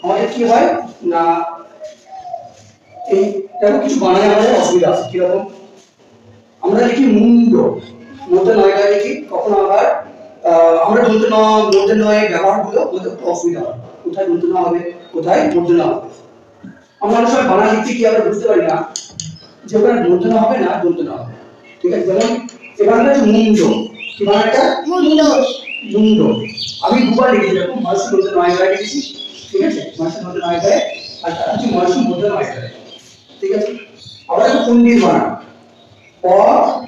আমাদের কি হয় না এই দেখো কিছু বানানে আমাদের অসুবিধা আছে কিরকম আমরা লিখি মুন্ড মধ্যে নয়টা লিখি কখনো আবার আমরা মধ্যে নয় ব্যবহার গুলো আমাদের অসুবিধা হয় কোথায় মধ্যে না হবে কোথায় মধ্যে না হবে আমরা অনেক সময় বানান লিখছি কি আমরা বুঝতে পারি না যে ওখানে মধ্যে না হবে না মধ্যে না হবে ঠিক আছে যেমন এখানে আছে মুন্ড কি বানানটা মুন্ড আমি দুবার লিখেছি দেখো মাসুর মধ্যে নয়টা লিখেছি ঠিক আছে মাসুর মধ্যে নয়টা আর তার হচ্ছে মাসুর মধ্যে নয়টা ঠিক আছে আবার একটা কুন্ডির বানান প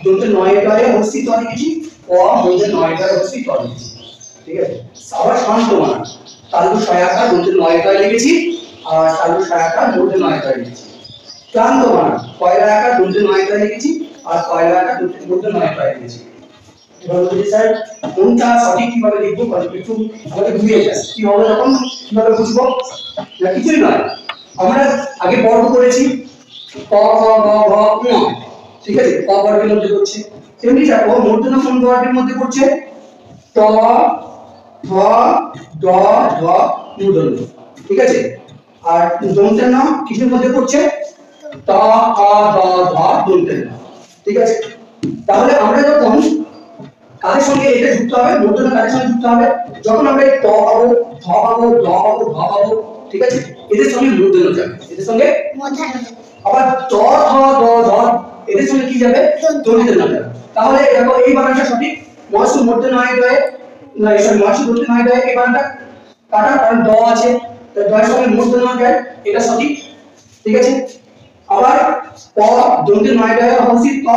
দুটো নয়টারে অবস্থিত লিখেছি প দুটো নয়টারে অবস্থিত লিখেছি ঠিক আছে আবার শান্ত বানান তালু সহায়তা দুটো নয়টায় লিখেছি আর তালু সহায়তা দুটো নয়টায় লিখেছি ক্লান্ত বানান পয়লা একা দুটো নয়টায় লিখেছি আর পয়লা একা দুটো নয়টায় লিখেছি এবার বলি স্যার কোনটা সঠিক কিভাবে লিখবো একটু আমাদের বুঝিয়ে যান কি হবে তখন কিভাবে বুঝবো না কিছুই নয় আমরা আগে বর্গ করেছি ক খ গ ঘ ঙ ঠিক আছে ক বর্গের মধ্যে পড়ছে তেমনি দেখো মূর্ধন্য কোন বর্গের মধ্যে পড়ছে ট ঠ ড ঢ মূর্ধন্য ঠিক আছে আর দন্তের নাম কিসের মধ্যে পড়ছে ত আ দ ধ দন্তের নাম ঠিক আছে তাহলে আমরা যখন কাদের সঙ্গে এটা যুক্ত হবে মূর্ধন্য কাদের সঙ্গে যুক্ত হবে যখন আমরা ট পাবো ধ পাবো ড পাবো ধ পাবো ঠিক আছে এদের সঙ্গে মূর্ধন্য যাবে এদের সঙ্গে মূর্ধন্য আবার ত থ দ ধ এদের সঙ্গে কি যাবে দন্তের নাম যাবে তাহলে দেখো এই বানানটা সঠিক মহাসু মধ্যে নয় দয়ে না এই মহাসু মধ্যে নয় দয়ে এই বানানটা কাটা কারণ দ আছে তো দয়ের সঙ্গে মূর্ধন্য যায় এটা সঠিক ঠিক আছে আবার প দন্তের নয় দয়ে অবস্থিত প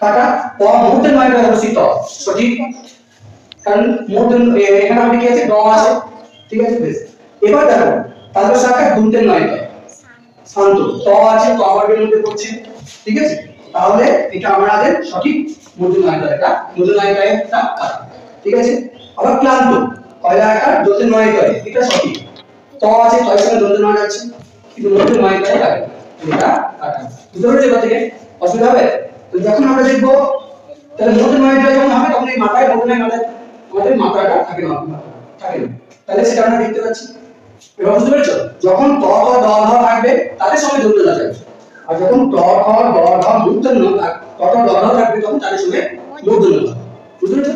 কাটা প মূর্ধন্য নয় দয়ে অবস্থিত ত সঠিক কারণ মূর্ধন্য এখানে আমাদের কি আছে দ আছে ঠিক আছে বেশ এবার দেখো তালবের শাখা দন্তের নয় দয়ে শান্ত ত আছে ত বর্গের মধ্যে পড়ছে ঠিক আছে তাহলে এটা আমাদের সঠিক মূর্ধন্য নয় দয়ে এটা মূর্ধন্য নয় দয়ে এটা ঠিক আছে আবার ক্লান্ত পয়লা আকার দন্তে নয় দয়ে এটা সঠিক ত আছে তয়ের সঙ্গে দন্তে নয় যাচ্ছে কিন্তু মূর্ধন্য নয় দয়ে লাগে এটা কাটা বুঝতে পেরেছো এবার থেকে অসুবিধা হবে তো যখন আমরা দেখবো তাহলে মূর্ধন্য নয় দয়ে যখন হবে তখন এই মাথায় মূর্ধন্য নয় মাথায় আমাদের মাত্রাটা থাকে না তাহলে সেটা আমরা দেখতে পাচ্ছি এবার বুঝতে পেরেছো যখন ত খ দ ধ থাকবে তাদের সঙ্গে দন্তে না যাবে আর যখন ত খ দ ধ মূর্ধন্য ত ঠ দ ধ থাকবে তখন তাদের সঙ্গে মূর্ধন্য বুঝতে পেরেছো